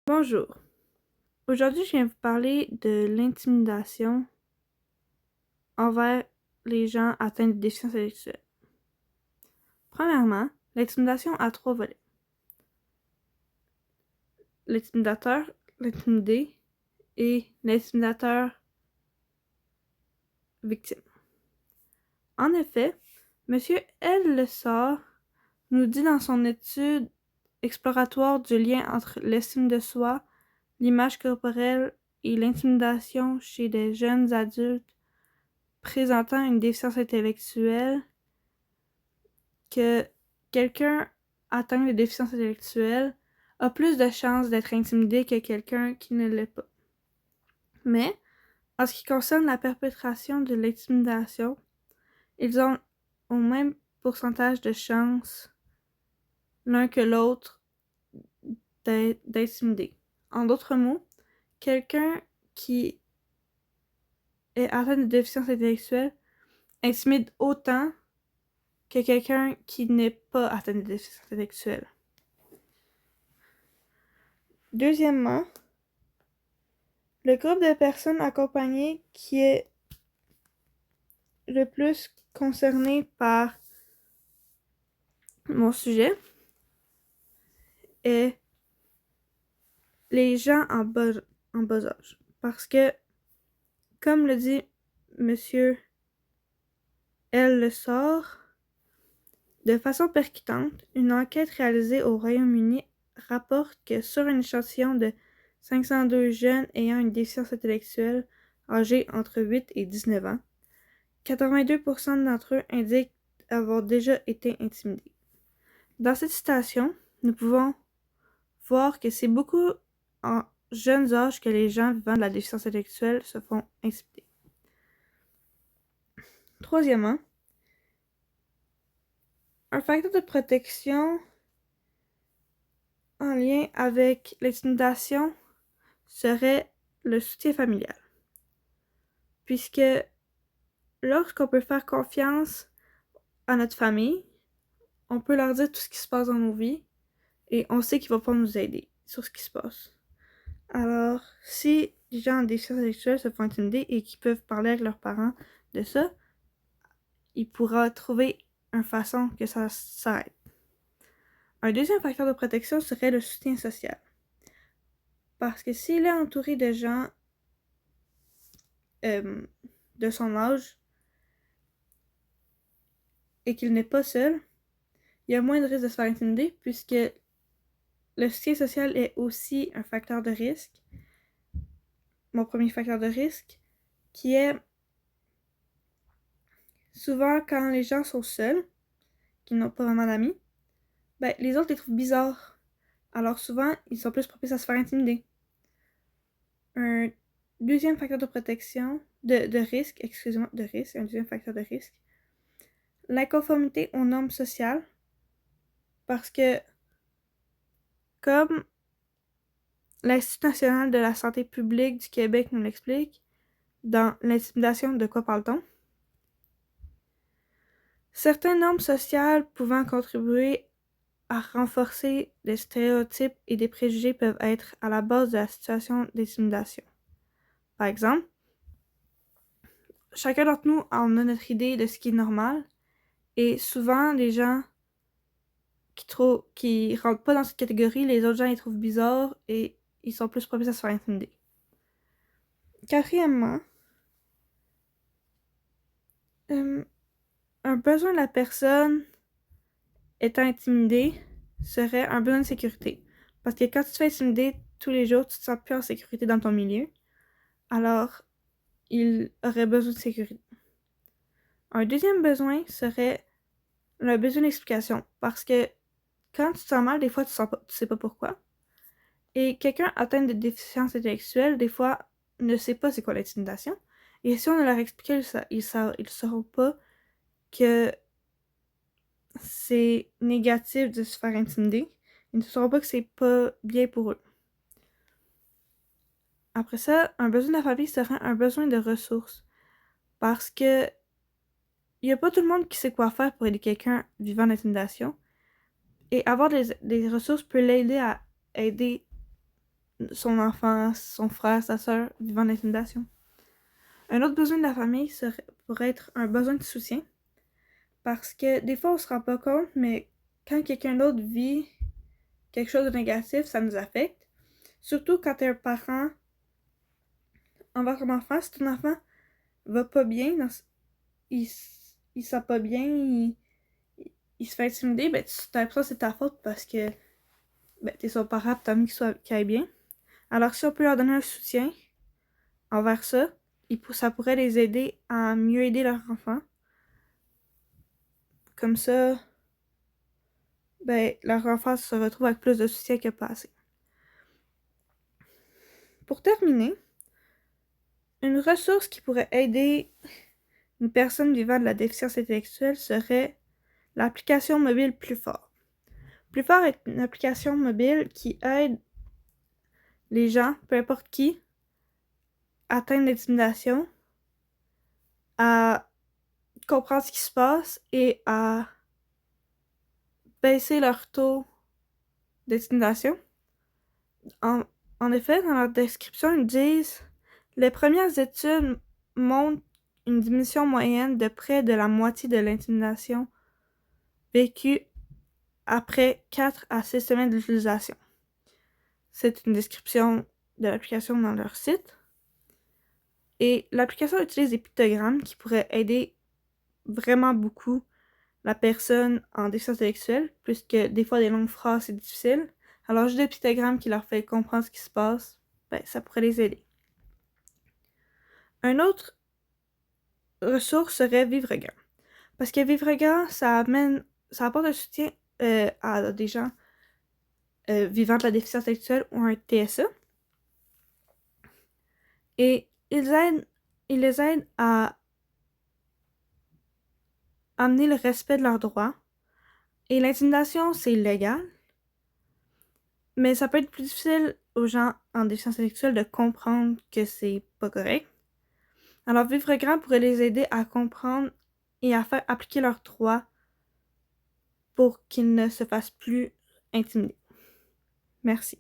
Bonjour. Aujourd'hui, je viens vous parler de l'intimidation envers les gens atteints de déficience intellectuelle. Premièrement, l'intimidation a trois volets. L'intimidateur, l'intimidé et l'intimidateur victime. En effet, Monsieur L. Lessard nous dit dans son étude exploratoire du lien entre l'estime de soi, l'image corporelle et l'intimidation chez des jeunes adultes présentant une déficience intellectuelle que quelqu'un atteint de déficience intellectuelle a plus de chances d'être intimidé que quelqu'un qui ne l'est pas. Mais, en ce qui concerne la perpétration de l'intimidation, ils ont au même pourcentage de chances l'un que l'autre d'intimider. En d'autres mots, quelqu'un qui est atteint de déficience intellectuelle intimide autant que quelqu'un qui n'est pas atteint de déficience intellectuelle. Deuxièmement, le groupe de personnes accompagnées qui est le plus concerné par mon sujet est les gens en bas âge. Parce que, comme le dit Monsieur L. Lessard, de façon percutante, une enquête réalisée au Royaume-Uni rapporte que sur un échantillon de 502 jeunes ayant une déficience intellectuelle âgés entre 8 et 19 ans, 82% d'entre eux indiquent avoir déjà été intimidés. Dans cette citation, nous pouvons voir que c'est beaucoup en jeunes âges que les gens vivant de la déficience intellectuelle se font intimider. Troisièmement, un facteur de protection en lien avec l'intimidation serait le soutien familial. Puisque lorsqu'on peut faire confiance à notre famille, on peut leur dire tout ce qui se passe dans nos vies et on sait qu'ils vont pas nous aider sur ce qui se passe. Alors, si les gens en déficience intellectuelle se font intimider et qu'ils peuvent parler avec leurs parents de ça, ils pourront trouver une façon que ça s'arrête. Un deuxième facteur de protection serait le soutien social. Parce que s'il est entouré de gens de son âge et qu'il n'est pas seul, il y a moins de risque de se faire intimider puisque le soutien social est aussi un facteur de risque. Mon premier facteur de risque, qui est souvent quand les gens sont seuls, qui n'ont pas vraiment d'amis, les autres les trouvent bizarres. Alors souvent, ils sont plus propices à se faire intimider. Un deuxième facteur de protection, de risque, un deuxième facteur de risque, l'inconformité aux normes sociales, parce que, comme l'Institut national de la santé publique du Québec nous l'explique, dans l'intimidation, de quoi parle-t-on? Certaines normes sociales pouvant contribuer à renforcer les stéréotypes et des préjugés peuvent être à la base de la situation d'intimidation. Par exemple, chacun d'entre nous en a notre idée de ce qui est normal, et souvent les gens qui rentrent pas dans cette catégorie, les autres gens les trouvent bizarres et ils sont plus propices à se faire intimider. Quatrièmement, un besoin de la personne étant intimidée serait un besoin de sécurité. Parce que quand tu te fais intimider tous les jours, tu te sens plus en sécurité dans ton milieu. Alors, il aurait besoin de sécurité. Un deuxième besoin serait le besoin d'explication. Parce que quand tu te sens mal, des fois, tu sais pas pourquoi. Et quelqu'un atteint de déficience intellectuelle, des fois, ne sait pas c'est quoi l'intimidation. Et si on leur explique, ils sauront pas que c'est négatif de se faire intimider. Ils ne sauront pas que c'est pas bien pour eux. Après ça, un besoin de la famille serait un besoin de ressources. Parce que il n'y a pas tout le monde qui sait quoi faire pour aider quelqu'un vivant d'intimidation. Et avoir des ressources peut l'aider à aider son enfant, son frère, sa soeur vivant d'intimidation. Un autre besoin de la famille pourrait être un besoin de soutien. Parce que des fois, on se rend pas compte, mais quand quelqu'un d'autre vit quelque chose de négatif, ça nous affecte. Surtout quand t'es un parent envers ton enfant. Si ton enfant va pas bien, il se sent pas bien, il se fait intimider, ben t'as l'impression que c'est ta faute parce que t'es son parent, t'as envie qu'il aille bien. Alors si on peut leur donner un soutien envers ça, ça pourrait les aider à mieux aider leur enfant. Comme ça, leur enfant se retrouve avec plus de soutien que pas assez. Pour terminer, une ressource qui pourrait aider une personne vivant de la déficience intellectuelle serait l'application mobile Plus Fort. Plus Fort est une application mobile qui aide les gens, peu importe qui, atteints d'intimidation, à comprendre ce qui se passe et à baisser leur taux d'intimidation. En effet, dans leur description, ils disent « Les premières études montrent une diminution moyenne de près de la moitié de l'intimidation vécue après 4 à 6 semaines d'utilisation. » C'est une description de l'application dans leur site. Et l'application utilise des pictogrammes qui pourraient aider vraiment beaucoup la personne en déficience intellectuelle, puisque des fois des longues phrases c'est difficile. Alors juste des pictogrammes qui leur fait comprendre ce qui se passe, ça pourrait les aider. Une autre ressource serait Vivre Grand. Parce que Vivre Grand, ça apporte un soutien à des gens vivant de la déficience intellectuelle ou un TSA. Et ils les aident à amener le respect de leurs droits. Et l'intimidation, c'est illégal. Mais ça peut être plus difficile aux gens en déficience intellectuelle de comprendre que c'est pas correct. Alors, Vivre Grand pourrait les aider à comprendre et à faire appliquer leurs droits pour qu'ils ne se fassent plus intimider. Merci.